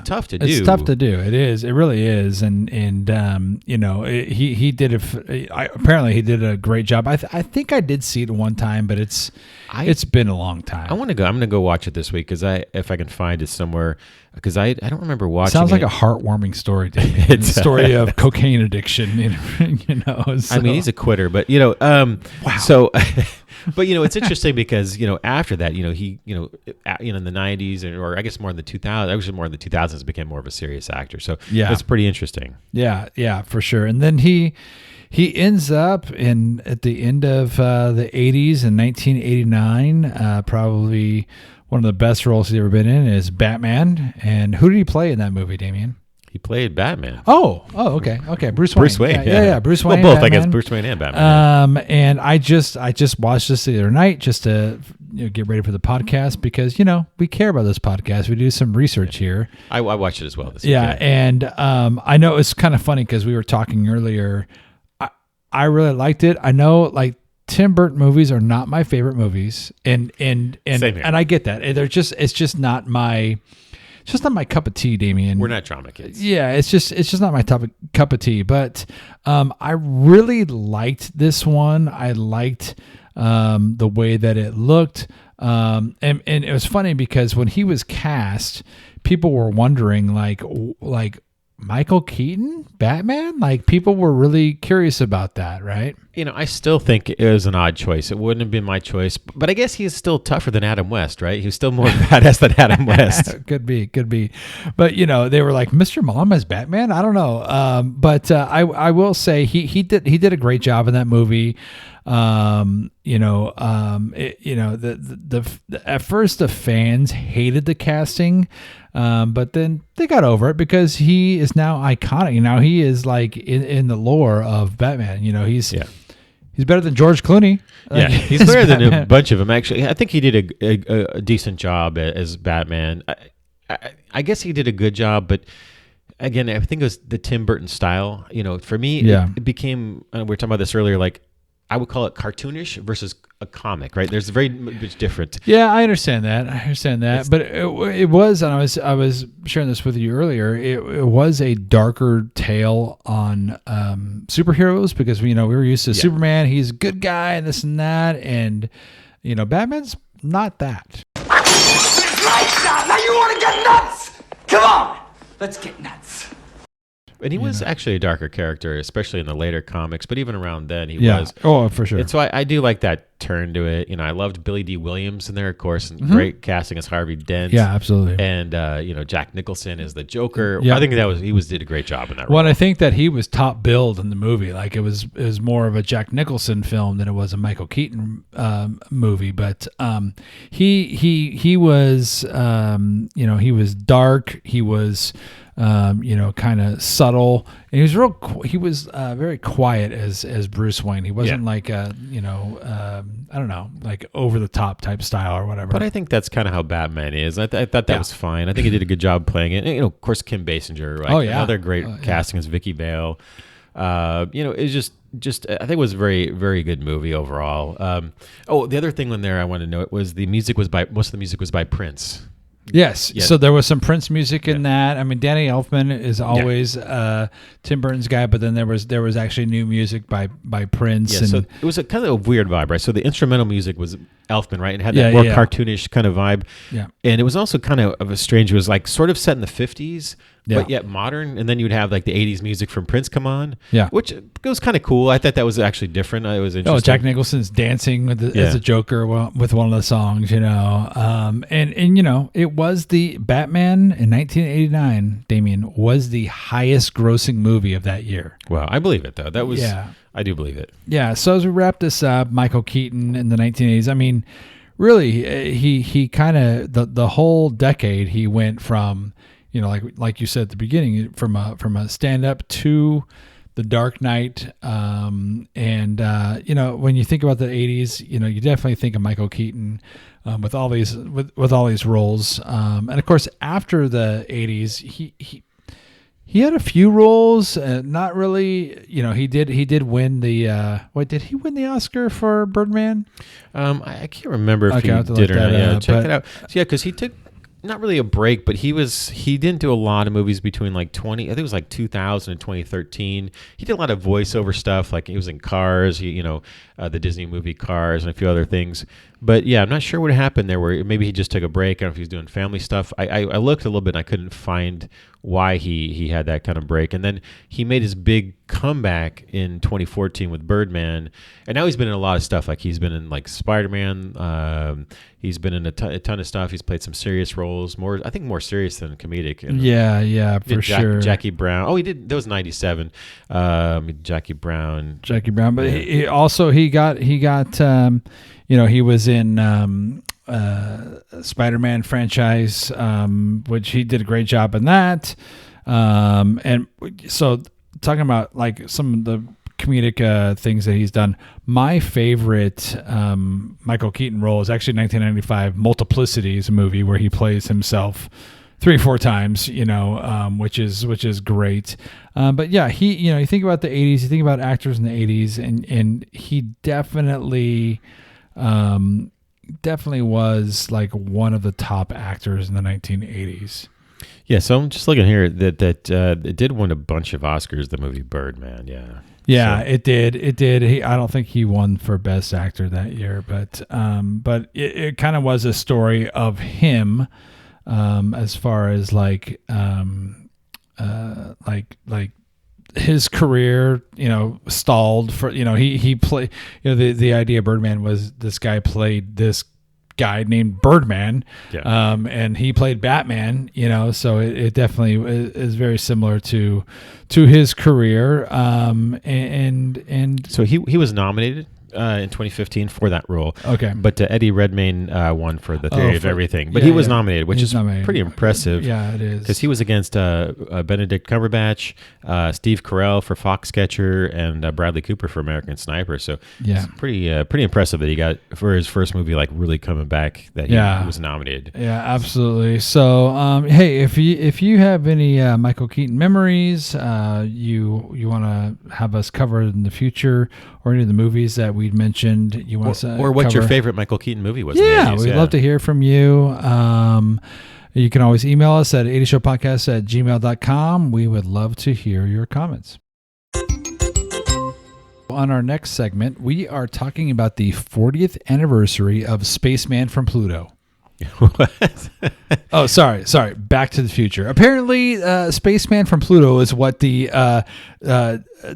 tough to do. It's tough to do. It is. It really is. And he did apparently he did a great job. I think I did see it one time, but it's been a long time. I'm gonna go watch it this week if I can find it somewhere, because I don't remember watching. Sounds like it. a heartwarming story to me. It's a story of cocaine addiction. So. I mean, he's a quitter, but wow. So, but it's interesting because after that, he in the '90s or I guess more in the 2000s. Actually, more in the 2000s became more of a serious actor. So that's pretty interesting. Yeah, for sure. And then he ends up at the end of the '80s in 1989. Probably one of the best roles he's ever been in is Batman. And who did he play in that movie, Damian? He played Batman. Oh, okay. Bruce Wayne. Yeah. Bruce Wayne. Well, both, Batman. I guess. Bruce Wayne and Batman. And I just watched this the other night just to get ready for the podcast because we care about this podcast. We do some research here. I watched it as well. This weekend. And I know it's kind of funny because we were talking earlier. I really liked it. I know like Tim Burton movies are not my favorite movies, and I get that. It's just not my cup of tea, Damian. We're not drama kids. Yeah, it's just not my cup of tea. But I really liked this one. I liked the way that it looked, and it was funny because when he was cast, people were wondering like Michael Keaton, Batman? Like people were really curious about that, right? I still think it was an odd choice. It wouldn't have been my choice, but I guess he's still tougher than Adam West, right? He was still more badass than Adam West. Could be. But they were like, Mr. Mom as Batman? I don't know. But I will say he did a great job in that movie. At first the fans hated the casting, but then they got over it because he is now iconic. Now he is like in the lore of Batman. He's better than George Clooney. Yeah, he's better than a bunch of them. Actually, I think he did a decent job as Batman. I guess he did a good job, but again, I think it was the Tim Burton style. For me, it became. We were talking about this earlier. Like I would call it cartoonish versus a comic, right? There's very much different. Yeah, I understand that. But it was, and I was sharing this with you earlier. It was a darker tale on superheroes because we were used to Superman. He's a good guy and this and that, and Batman's not that. Lights out! Now you want to get nuts? Come on, let's get nuts. And he was actually a darker character, especially in the later comics. But even around then, he Yeah. was. Oh, for sure. And so I do like that turn to it. I loved Billy D. Williams in there, of course, and great casting as Harvey Dent. Yeah, absolutely. And Jack Nicholson as the Joker. Yeah. I think he did a great job in that Well, role. I think that he was top billed in the movie. Like it was more of a Jack Nicholson film than it was a Michael Keaton movie. But he was he was dark. He was kind of subtle, and he was very quiet as Bruce Wayne. He wasn't like I don't know, like over the top type style or whatever. But I think that's kind of how Batman is. I thought that was fine. I think he did a good job playing it. And, of course, Kim Basinger. Like, another great casting as Vicky Vale. It's just I think it was a very, very good movie overall. The other thing in there I wanted to note was most of the music was by Prince. Yes. So there was some Prince music in that. I mean, Danny Elfman is always Tim Burton's guy, but then there was actually new music by Prince. Yeah, and so it was a kind of a weird vibe, right? So the instrumental music was Elfman, right? And it had that more cartoonish kind of vibe. Yeah. And it was also kind of a strange, it was like sort of set in the 50s, but yet modern. And then you'd have like the 80s music from Prince come on. Yeah. Which was kind of cool. I thought that was actually different. It was interesting. Jack Nicholson's dancing as a Joker with one of the songs, and it was the Batman in 1989, Damian, was the highest grossing movie of that year. Well, I believe it though. That was, I do believe it. Yeah. So as we wrap this up, Michael Keaton in the 1980s, I mean, really, he kind of, the whole decade, he went from, like you said at the beginning, from a stand-up to the Dark Knight. When you think about the 80s, you definitely think of Michael Keaton with all these roles. And of course, after the 80s, he had a few roles, not really. He did win the. Did he win the Oscar for Birdman? I can't remember if he did or not. Yeah, check it out. So, because he took not really a break, but he didn't do a lot of movies between like 20. I think it was like 2000 and 2013. He did a lot of voiceover stuff, like he was in Cars, the Disney movie Cars, and a few other things. But yeah, I'm not sure what happened there. Where maybe he just took a break. I don't know if he was doing family stuff. I looked a little bit, and I couldn't find why he had that kind of break. And then he made his big comeback in 2014 with Birdman, and now he's been in a lot of stuff. Like he's been in like Spider-Man. He's been in a ton of stuff. He's played some serious roles, I think more serious than comedic. And, for sure. Jackie Brown. Oh, he did. That was 97. Jackie Brown. But he also got. He was in Spider-Man franchise, which he did a great job in that. And so talking about like some of the comedic things that he's done, my favorite Michael Keaton role is actually 1995 Multiplicities, a movie where he plays himself 3 or 4 times, which is great. But yeah, you think about the 80s, you think about actors in the 80s, and he definitely was like one of the top actors in the 1980s. Yeah, so I'm just looking here that it did win a bunch of Oscars, the movie Birdman. Yeah, so. It did. I don't think he won for Best Actor that year, but it kind of was a story of him, as far as like his career, stalled for, he played, the idea of Birdman was this guy played this guy named Birdman, and he played Batman, so it definitely is very similar to his career. And so he was nominated in 2015 for that role. Okay. But Eddie Redmayne won for The Theory of Everything. But he was nominated, which is pretty impressive. Yeah, it is. Because he was against Benedict Cumberbatch, Steve Carell for Foxcatcher, and Bradley Cooper for American Sniper. So it's pretty impressive that he got, for his first movie, like really coming back, that he was nominated. Yeah, absolutely. So, hey, if you have any Michael Keaton memories, you want to have us cover in the future, or any of the movies that we'd mentioned, you want to or what your favorite Michael Keaton movie was. Yeah, we'd love to hear from you. You can always email us at 80showpodcast@gmail.com. We would love to hear your comments. On our next segment, we are talking about the 40th anniversary of Spaceman from Pluto. Oh, sorry. Back to the Future. Apparently, Spaceman from Pluto is what the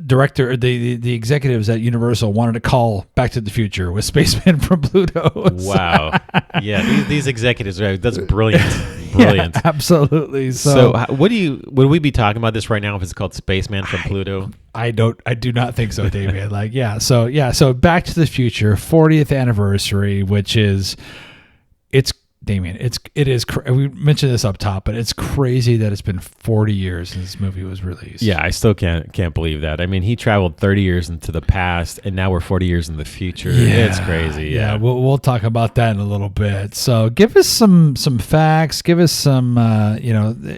director, the executives at Universal wanted to call Back to the Future, with Spaceman from Pluto. Wow. Yeah, these executives, that's brilliant. Brilliant. Yeah, absolutely. So would we be talking about this right now if it's called Spaceman from Pluto? I do not think so, David. So Back to the Future 40th anniversary, which is, Damian, we mentioned this up top, but it's crazy that it's been 40 years since this movie was released. Yeah, I still can't believe that. I mean, he traveled 30 years into the past, and now we're 40 years in the future. Yeah, it's crazy. Yeah, we'll talk about that in a little bit. So give us some facts, give us some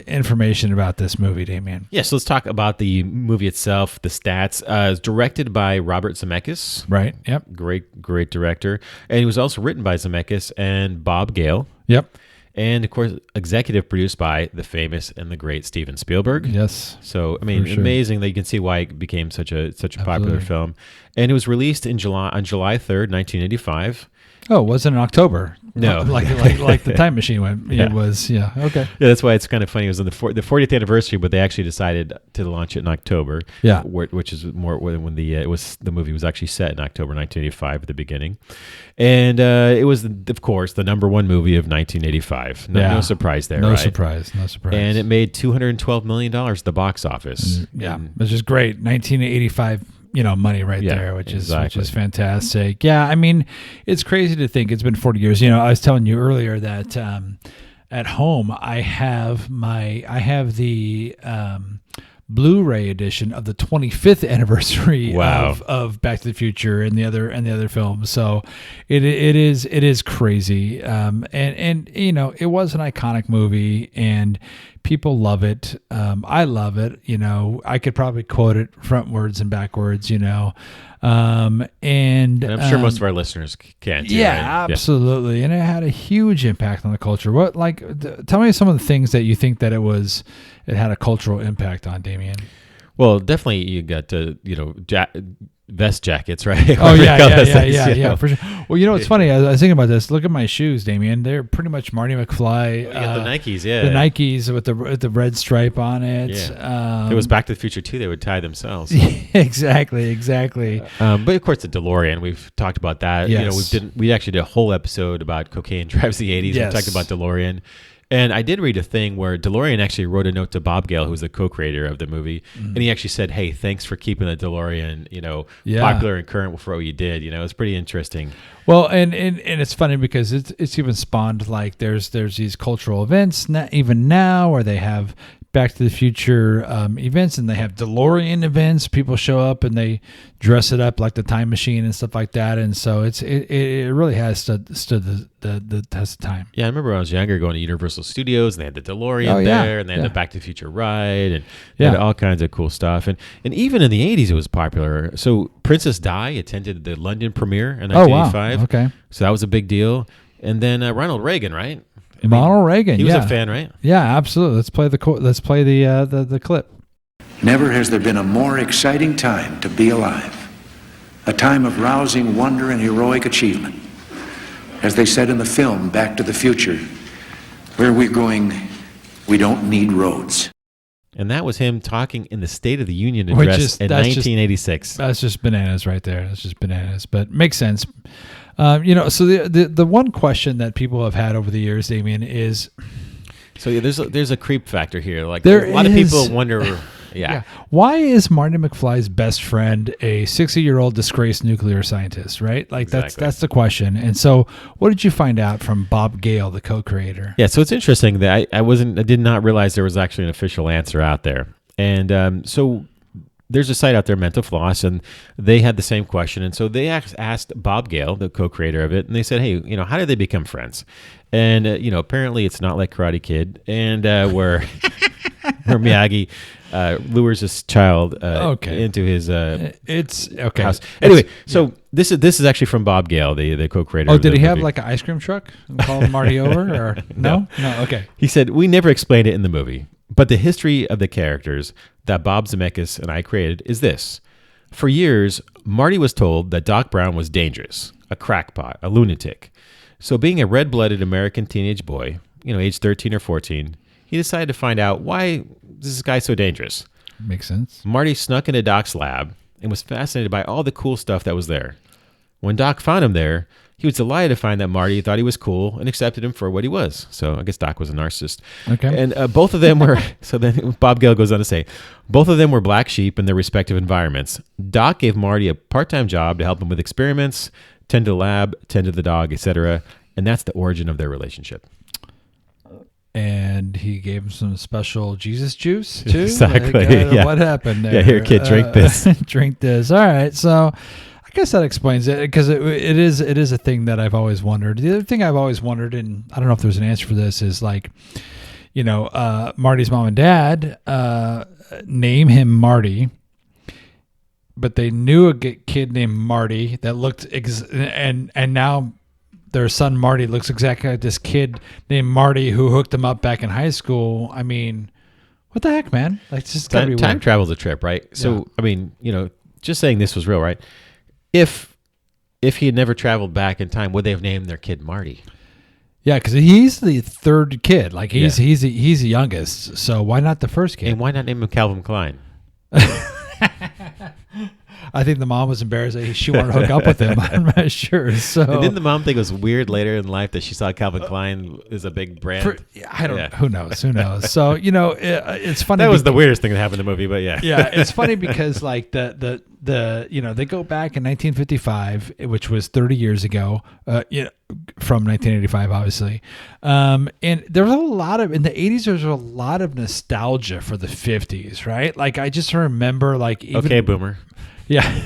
information about this movie, Damian. Yeah, so let's talk about the movie itself, the stats. It's directed by Robert Zemeckis. Right, yep. Great director. And it was also written by Zemeckis and Bob Gale. Yep. And, of course, executive produced by the famous and the great Steven Spielberg. Yes. So, I mean, amazing that you can see why it became such a popular film. And it was released on July 3rd, 1985. Oh, it wasn't in October. No. like the time machine went. Yeah. It was, yeah, okay. Yeah, that's why it's kind of funny. It was on the 40th anniversary, but they actually decided to launch it in October. Yeah. Which is more when the movie was actually set in October 1985 at the beginning. And it was, of course, the number one movie of 1985. No surprise there, No right? surprise. And it made $212 million at the box office. Yeah, which is great. 1985, money right there, which is fantastic. Yeah, I mean, it's crazy to think it's been 40 years. I was telling you earlier that at home I have the Blu-ray edition of the 25th anniversary of Back to the Future and the other films. So it is crazy. And it was an iconic movie and people love it. I love it. I could probably quote it frontwards and backwards, and I'm sure most of our listeners can too, yeah, right? Absolutely. And it had a huge impact on the culture. Tell me some of the things that you think that it had a cultural impact on, Damian. Well, definitely you got vest jackets, right? Oh yeah, for sure. Well, it's funny. I was thinking about this. Look at my shoes, Damian. They're pretty much Marty McFly. The Nikes, the Nikes with the red stripe on it. Yeah. It was Back to the Future too. They would tie themselves. Exactly. But of course, the DeLorean. We've talked about that. Yes. We actually did a whole episode about Cocaine Drives the 80s. Yes. We talked about DeLorean. And I did read a thing where DeLorean actually wrote a note to Bob Gale, who was the co-creator of the movie, and he actually said, "Hey, thanks for keeping the DeLorean, popular and current for what you did." It's pretty interesting. Well, and it's funny because it's even spawned there's these cultural events even now where they have Back to the Future events and they have DeLorean events. People show up and they dress it up like the time machine and stuff like that. And so it really has stood the test of time. Yeah, I remember when I was younger going to Universal Studios and they had the DeLorean there and they had the Back to the Future ride and they had all kinds of cool stuff. And even in the 80s it was popular. So Princess Di attended the London premiere in 1985. Oh, wow. Okay. So that was a big deal. And then Ronald Reagan, right? Ronald Reagan, he was a fan, right? Yeah, absolutely. Let's play the clip. Never has there been a more exciting time to be alive. A time of rousing wonder and heroic achievement. As they said in the film Back to the Future, where we're going, we don't need roads. And that was him talking in the State of the Union address in 1986. That's just bananas right there. That's just bananas, but makes sense. So the one question that people have had over the years, Damian, is there's a creep factor here. A lot of people wonder. Yeah. Why is Marty McFly's best friend a 60-year-old disgraced nuclear scientist? Right. Exactly. That's the question. And so, what did you find out from Bob Gale, the co-creator? Yeah. So it's interesting that I did not realize there was actually an official answer out there. And so there's a site out there, Mental Floss, and they had the same question. And so they asked Bob Gale, the co-creator of it, and they said, hey, how did they become friends? And, apparently it's not like Karate Kid, and where Miyagi lures his child into his house. Anyway, this is actually from Bob Gale, the co-creator. Oh, did he have an ice cream truck and call Marty over? Or no? No, okay. He said, we never explained it in the movie, but the history of the characters that Bob Zemeckis and I created is this. For years, Marty was told that Doc Brown was dangerous, a crackpot, a lunatic. So being a red-blooded American teenage boy, age 13 or 14, he decided to find out why this guy so dangerous. Makes sense. Marty snuck into Doc's lab and was fascinated by all the cool stuff that was there. When Doc found him there, he was delighted to find that Marty thought he was cool and accepted him for what he was. So I guess Doc was a narcissist. Okay. And both of them were, so then Bob Gale goes on to say, both of them were black sheep in their respective environments. Doc gave Marty a part-time job to help him with experiments, tend to the lab, tend to the dog, etc. And that's the origin of their relationship. And he gave him some special Jesus juice too. Exactly. Yeah. What happened there? Yeah, here, kid, drink this. Drink this. All right. So I guess that explains it, because it is a thing that I've always wondered. The other thing I've always wondered, and I don't know if there's an answer for this, is like, Marty's mom and dad name him Marty, but they knew a kid named Marty that looked and now their son Marty looks exactly like this kid named Marty who hooked him up back in high school. I mean, what the heck, man? Like, it's just gotta be time weird. travel's a trip, right? So, Yeah. I mean, just saying this was real, right? If he had never traveled back in time, would they have named their kid Marty? Yeah, because he's the third kid. Like he's the youngest. So why not the first kid? And why not name him Calvin Klein? I think the mom was embarrassed that she wanted to hook up with him. I'm not sure. So And didn't the mom think it was weird later in life that she saw Calvin Klein as a big brand? I don't know. Who knows? Who knows? So, it's funny. That was the weirdest thing that happened in the movie, but yeah. Yeah, it's funny because like the they go back in 1955, which was 30 years ago, from 1985, obviously. And there was a lot of, in the 80s, there was a lot of nostalgia for the 50s, right? Like I just remember like, even, Okay, boomer. yeah.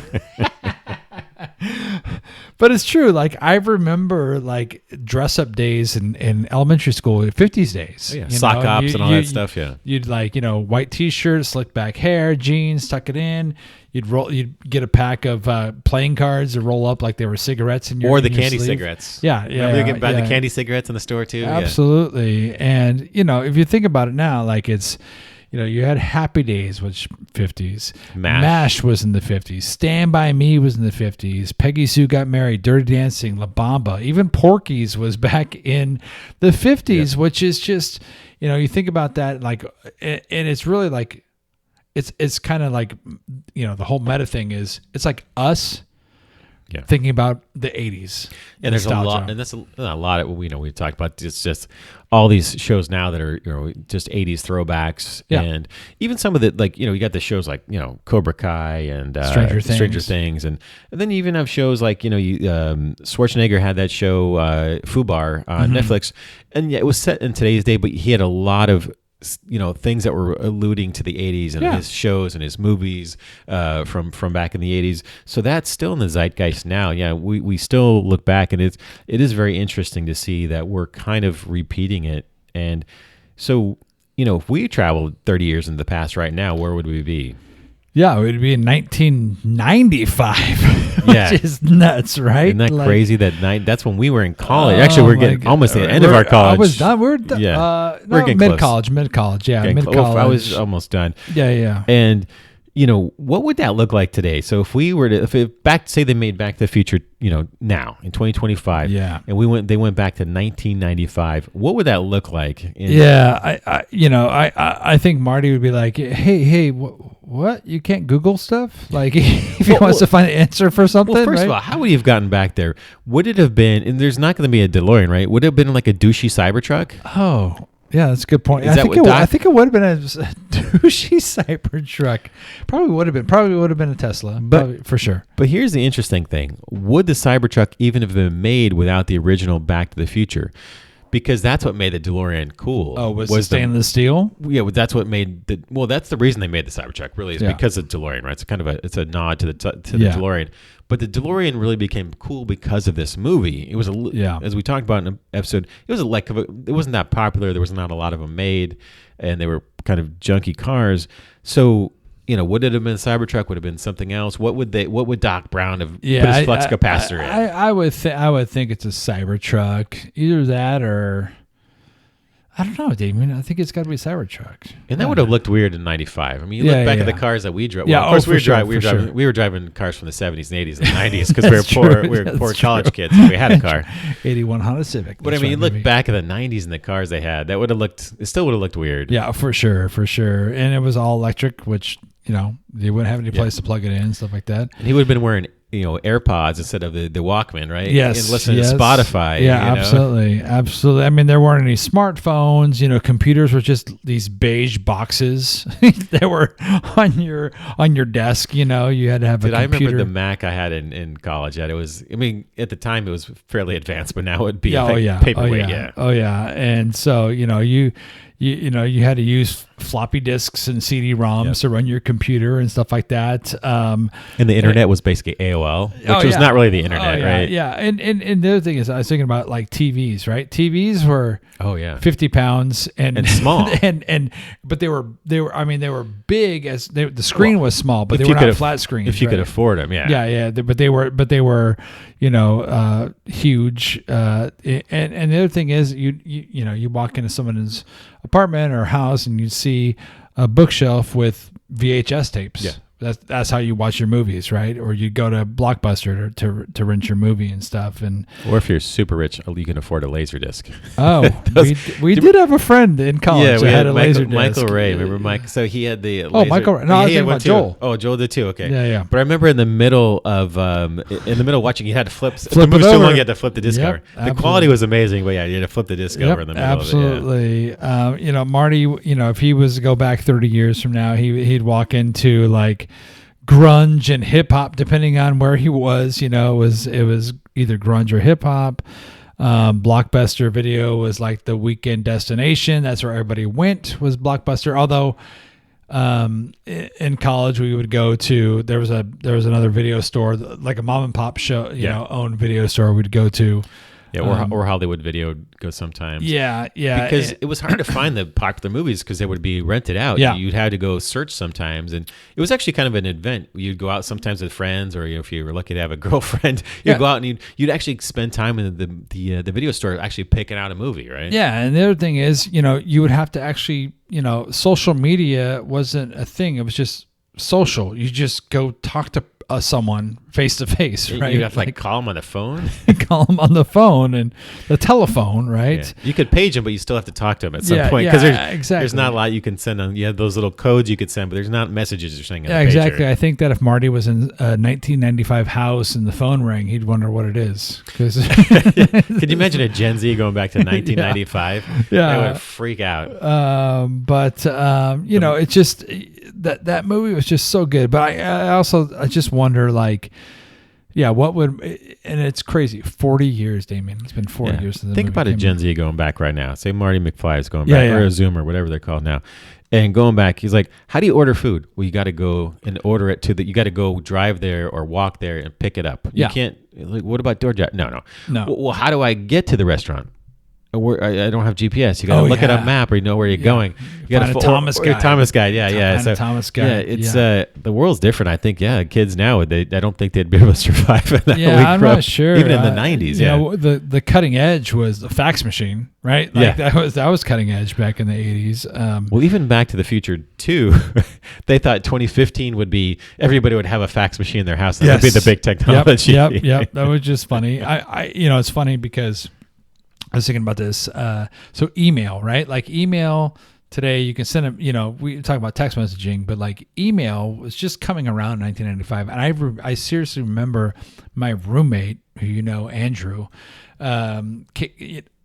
But it's true. Like I remember like dress up days in elementary school, 50s days. Oh, yeah. Sock ops and all that stuff. Yeah. You'd like, white t-shirt, slick back hair, jeans, tuck it in. You'd get a pack of playing cards to roll up like they were cigarettes in your Or the in your candy sleeve. cigarettes. Yeah. Remember you buy the candy cigarettes in the store too? Absolutely. Yeah. And, if you think about it now, like it's, you had Happy Days, which 50s. MASH was in the 50s. Stand By Me was in the 50s. Peggy Sue Got Married, Dirty Dancing, La Bamba. Even Porky's was back in the 50s, which is just, you think about that, like, and it's really like, it's kind of like, the whole meta thing is, it's like us thinking about the 80s. And there's a lot, and that's a lot of, we talked about. It's just all these shows now that are, just 80s throwbacks. Yeah. And even some of the, like, you got the shows like, Cobra Kai and Stranger Things. And then you even have shows like, Schwarzenegger had that show, Fubar on Netflix. And yeah, it was set in today's day, but he had a lot of, things that were alluding to the 80s and his shows and his movies from back in the 80s. So that's still in the zeitgeist now. Yeah, we still look back, and it is very interesting to see that we're kind of repeating it. And so, if we traveled 30 years in the past right now, where would we be? Yeah, it would be in 1995, Yeah. which is nuts, right? Isn't that Like, crazy? That's when we were in college. Actually, we're getting almost at the end of our college. I was done. We're done. Yeah. No, We're getting mid-college. Yeah, Getting mid-college. I was almost done. Yeah. And what would that look like today? So if we were to, say they made Back to the Future, now in 2025, Yeah. and they went back to 1995, what would that look like? I think Marty would be like, hey, what? You can't Google stuff? Like, if he wants to find an answer for something, Well, first right? of all, how would he have gotten back there? Would it have been, and there's not going to be a DeLorean, right? Would it have been like a douchey Cybertruck? Oh, yeah, that's a good point. Is I that think what I think it would have been a douchey Cybertruck. Probably would have been a Tesla, probably, for sure. But here's the interesting thing. Would the Cybertruck even have been made without the original Back to the Future? Because that's what made the DeLorean cool. Oh, was the stainless steel? Yeah, well, that's what made that's the reason they made the Cybertruck, really, is because of DeLorean, right? It's kind of it's a nod to the DeLorean. But the DeLorean really became cool because of this movie. It was as we talked about in an episode, it wasn't that popular. There was not a lot of them made, and they were kind of junky cars. So, would it have been a Cybertruck? Would it have been something else? What would Doc Brown have put his flux capacitor in? I would think it's a Cybertruck. Either that or I don't know, Damian. I think it's got to be Cybertruck. And that would have looked weird in '95. I mean, you look back at the cars that we drove. Yeah, Well, of course, for we were driving cars from the '70s and '80s and '90s because we were poor college kids. So we had a car. 81 Honda Civic. But I mean, you look back at the '90s and the cars they had. That would have looked. It still would have looked weird. Yeah, for sure. And it was all electric, which they wouldn't have any place to plug it in, stuff like that. And he would have been wearing AirPods instead of the Walkman, right? Yes, and listening to Spotify. Yeah, absolutely. I mean, there weren't any smartphones. Computers were just these beige boxes that were on your desk. You had to have a computer. I remember the Mac I had in college. That it was. I mean, at the time it was fairly advanced, but now it would be paperweight. And so you had to use floppy disks and CD-ROMs to run your computer and stuff like that. And the internet was basically AOL, which was not really the internet, right? Yeah, and the other thing is, I was thinking about like TVs, right? TVs were 50 pounds and small, but they were big as the screen was small, but they were not flat screens. If you could afford them, but they were huge. And the other thing is, you walk into someone's apartment or house and you see a bookshelf with VHS tapes. Yeah. That's how you watch your movies, right? Or you go to Blockbuster to rent your movie and stuff. Or if you're super rich, you can afford a Laserdisc. Oh, we did have a friend in college that had a Laserdisc. Michael Ray, remember Mike? So he had the laser. Oh, Michael Ray. No, I was thinking about Joel. Oh, Joel did too. Okay. Yeah. But I remember in the middle of watching, you had to flip. Flip the movie it so over. long, you had to flip the disc over. The Absolutely. quality was amazing, but you had to flip the disc over in the middle absolutely. of it. Yeah. Marty, if he was to go back 30 years from now, he'd walk into like grunge and hip hop, depending on where he was. It was either grunge or hip hop. Blockbuster Video was like the weekend destination. That's where everybody went, was Blockbuster. Although in college we would go to, there was another video store, like a mom and pop show, owned video store we'd go to. Yeah, or Hollywood Video goes sometimes. Yeah. Because it was hard to find the popular movies because they would be rented out. Yeah. You'd had to go search sometimes. And it was actually kind of an event. You'd go out sometimes with friends, or if you were lucky to have a girlfriend, you'd go out and you'd actually spend time in the video store actually picking out a movie, right? Yeah, and the other thing is, you would have to actually, social media wasn't a thing. It was just social. You just go talk to someone face to face, right? You have to call them on the phone. Call them on the phone and the telephone, right? Yeah. You could page them, but you still have to talk to them at some point because there's not a lot you can send on. You have those little codes you could send, but there's not messages you're sending. Exactly. I think that if Marty was in a 1995 house and the phone rang, he'd wonder what it is. Could you imagine a Gen Z going back to 1995? Yeah, they would freak out. It's just that movie was just so good. But I just wonder, what would, and it's crazy, 40 years, Damian. It's been 40 years since the Think movie about a came Gen out. Z going back right now. Say Marty McFly is going back, or a Zoomer, whatever they're called now. And going back, he's like, how do you order food? Well, you got to go and order it you got to go drive there or walk there and pick it up. You can't, what about DoorDash? No. Well, how do I get to the restaurant? I don't have GPS. You got to look at a map or you know where you're going. You got to Thomas guide. Thomas guide. Yeah. So Thomas guide. Yeah, it's the world's different. I think. Yeah, kids now I don't think they'd be able to survive in that. I'm not sure. Even in the 90s. The cutting edge was the fax machine, right? That was cutting edge back in the 80s. Well, even Back to the Future 2, they thought 2015 would be everybody would have a fax machine in their house. That would be the big technology. Yep. That was just funny. It's funny because I was thinking about this. So email, right? Like email today, you can send them, we talk about text messaging, but like email was just coming around in 1995. And I seriously remember my roommate, who Andrew,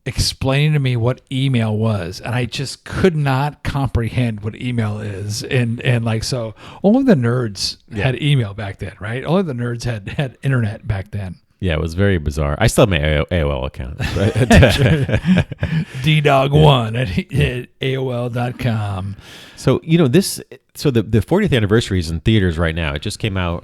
explaining to me what email was. And I just could not comprehend what email is. And so only the nerds had email back then, right? Only the nerds had internet back then. Yeah, it was very bizarre. I still have my AOL account. DDog1 at AOL.com. So, the 40th anniversary is in theaters right now. It just came out.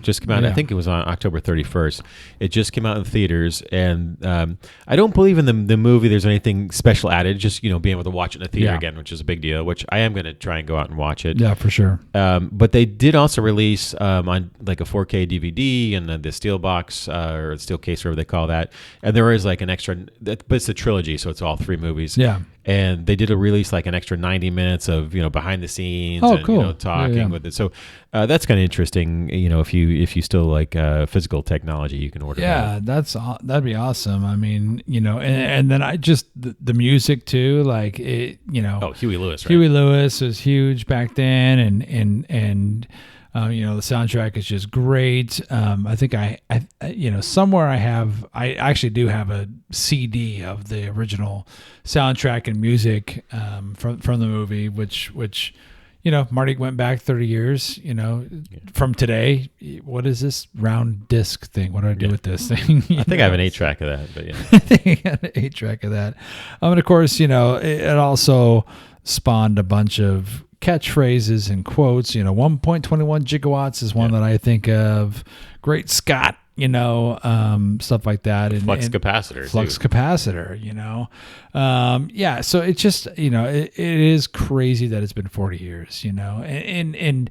Just came out. I think it was on October 31st. It just came out in theaters. And I don't believe in the movie there's anything special added. Just, being able to watch it in a theater again, which is a big deal, which I am going to try and go out and watch it. Yeah, for sure. But they did also release on like a 4K DVD and the steel box or steel case, whatever they call that. And there is like an extra, but it's a trilogy, so it's all three movies. Yeah. and they did a release like an extra 90 minutes of behind the scenes and cool. talking with it. So that's kind of interesting. If you still like physical technology, you can order. Yeah, that'd be awesome. I mean, and then I just the music too, like it. Oh, Huey Lewis. Right? Huey Lewis was huge back then, and the soundtrack is just great. I think I somewhere I actually do have a CD of the original soundtrack and music from the movie, which Marty went back 30 years, from today. What is this round disc thing? What do I do with this thing? I think I have an 8-track of that, but yeah. I think I had an 8-track of that. And of course, it also spawned a bunch of catchphrases and quotes. 1.21 gigawatts is one that I think of. Great Scott, stuff like that. And flux capacitor. Flux capacitor, so it's just, it is crazy that it's been 40 years, and I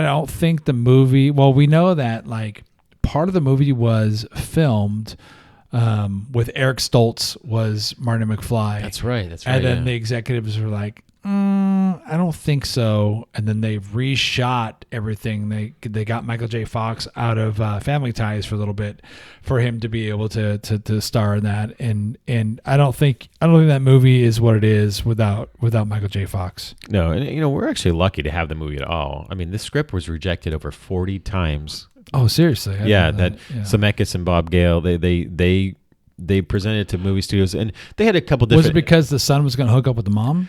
don't think the movie, well, we know that like part of the movie was filmed with Eric Stoltz was Marty McFly. That's right. And then the executives were like, I don't think so. And then they reshot everything. They got Michael J. Fox out of Family Ties for a little bit for him to be able to star in that. And I don't think that movie is what it is without Michael J. Fox. No, and we're actually lucky to have the movie at all. I mean, this script was rejected over 40 times. Oh, seriously? Zemeckis and Bob Gale, they presented it to movie studios, and they had a couple different. Was it because the son was going to hook up with the mom?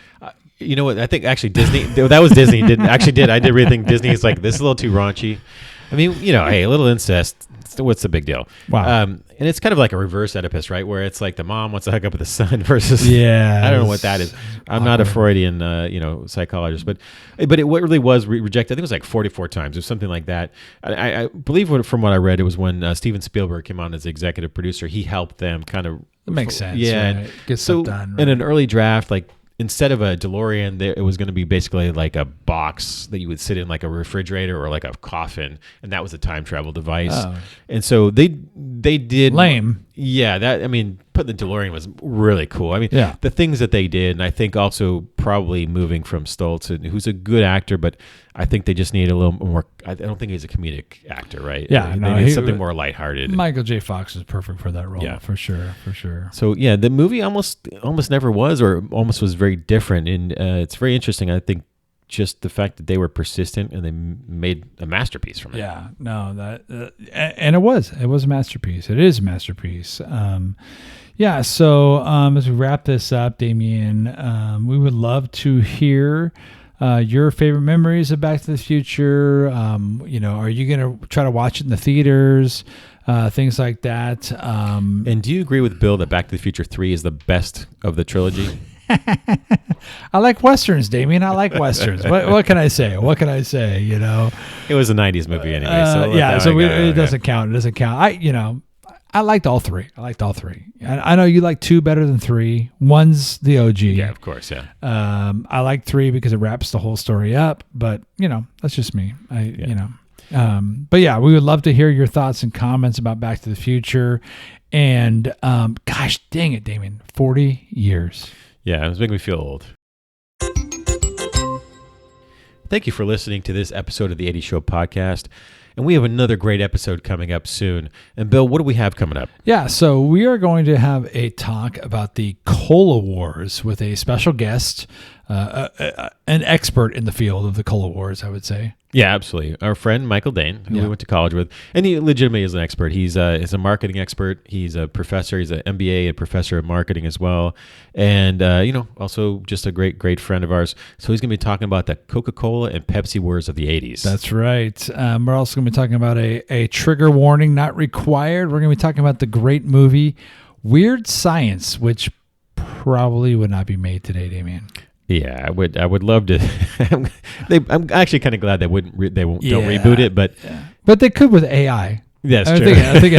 You know what? I think actually Disney. That was Disney. I did really think Disney is like, this is a little too raunchy. I mean, hey, a little incest. What's the big deal? Wow. And it's kind of like a reverse Oedipus, right? Where it's like the mom wants to hook up with the son versus. Yeah. I don't know what that is. I'm not a Freudian, psychologist, but it really was rejected. I think it was like 44 times or something like that. I believe from what I read, it was when Steven Spielberg came on as executive producer. He helped them kind of. That makes sense. Yeah. Right? Get stuff done. Right? In an early draft, like, instead of a DeLorean, it was going to be basically like a box that you would sit in, like a refrigerator or like a coffin, and that was a time travel device. Oh. And so they did lame. Yeah, putting the DeLorean was really cool. I mean, the things that they did, and I think also probably moving from Stoltz, who's a good actor, but I think they just needed a little more. I don't think he's a comedic actor, right? Yeah, they needed something more lighthearted. Michael J. Fox is perfect for that role. Yeah, for sure. So yeah, the movie almost never was, or almost was very different, and it's very interesting. I think just the fact that they were persistent and they made a masterpiece from it. Yeah, no, and it was a masterpiece. It is a masterpiece. So as we wrap this up, Damian, we would love to hear your favorite memories of Back to the Future. Are you going to try to watch it in the theaters? Things like that. And do you agree with Bill that Back to the Future 3 is the best of the trilogy? I like Westerns, Damian. I like Westerns. What can I say? It was a 90s movie anyway. It doesn't count. It doesn't count. I liked all three. I know you like 2 better than 3. 1's the OG. Yeah, of course, yeah. I like 3 because it wraps the whole story up, but that's just me. But yeah, we would love to hear your thoughts and comments about Back to the Future. And gosh dang it, Damian, 40 years. Yeah, it was making me feel old. Thank you for listening to this episode of the 80 Show podcast. And we have another great episode coming up soon. And Bill, what do we have coming up? Yeah, so we are going to have a talk about the Cola Wars with a special guest, an expert in the field of the Cola Wars, I would say. Yeah, absolutely. Our friend Michael Dane, who we went to college with, and he legitimately is an expert. He's a marketing expert. He's a professor. He's an MBA and professor of marketing as well, and also just a great friend of ours. So he's going to be talking about the Coca-Cola and Pepsi wars of the '80s. That's right. We're also going to be talking about a trigger warning not required. We're going to be talking about the great movie Weird Science, which probably would not be made today, Damian. Yeah, I would love to. I'm actually kind of glad don't reboot it, but they could with AI. Yes, I think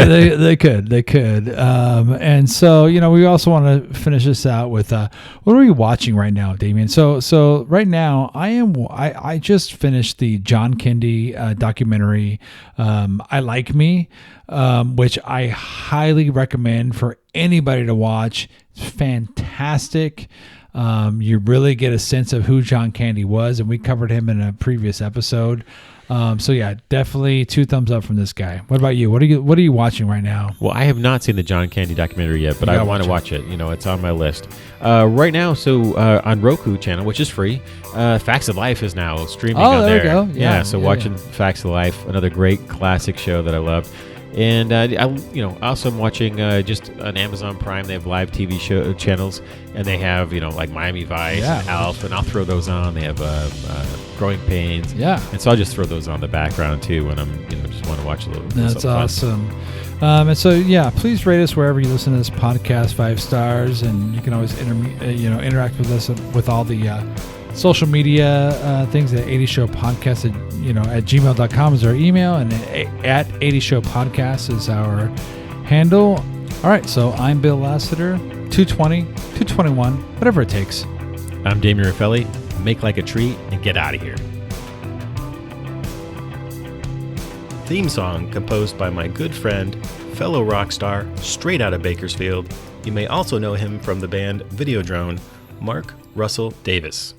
they could. And so, we also want to finish this out with what are we watching right now, Damian? So right now I just finished the John Candy documentary, I Like Me, which I highly recommend for anybody to watch. It's fantastic. You really get a sense of who John Candy was, and we covered him in a previous episode. So yeah, definitely 2 thumbs up from this guy. What about you? What are you watching right now? Well, I have not seen the John Candy documentary yet, but I want to watch it. It's on my list. Right now, so on Roku channel, which is free, Facts of Life is now streaming on there. There we go. Yeah, watching Facts of Life, another great classic show that I loved. And also I'm watching just on Amazon Prime. They have live TV show channels, and they have like Miami Vice and Alf, and I'll throw those on. They have Growing Pains, and so I'll just throw those on the background too when I'm just want to watch a little. That's awesome. And so please rate us wherever you listen to this podcast 5 stars, and you can always interact with us with all the social media things at 80 Show Podcast at gmail.com is our email, and at 80 Show Podcast is our handle. All right, so I'm Bill Lassiter, 220, 221, whatever it takes. I'm Damian Raffelli. Make like a treat and get out of here. Theme song composed by my good friend, fellow rock star, straight out of Bakersfield. You may also know him from the band Videodrone, Mark Russell Davis.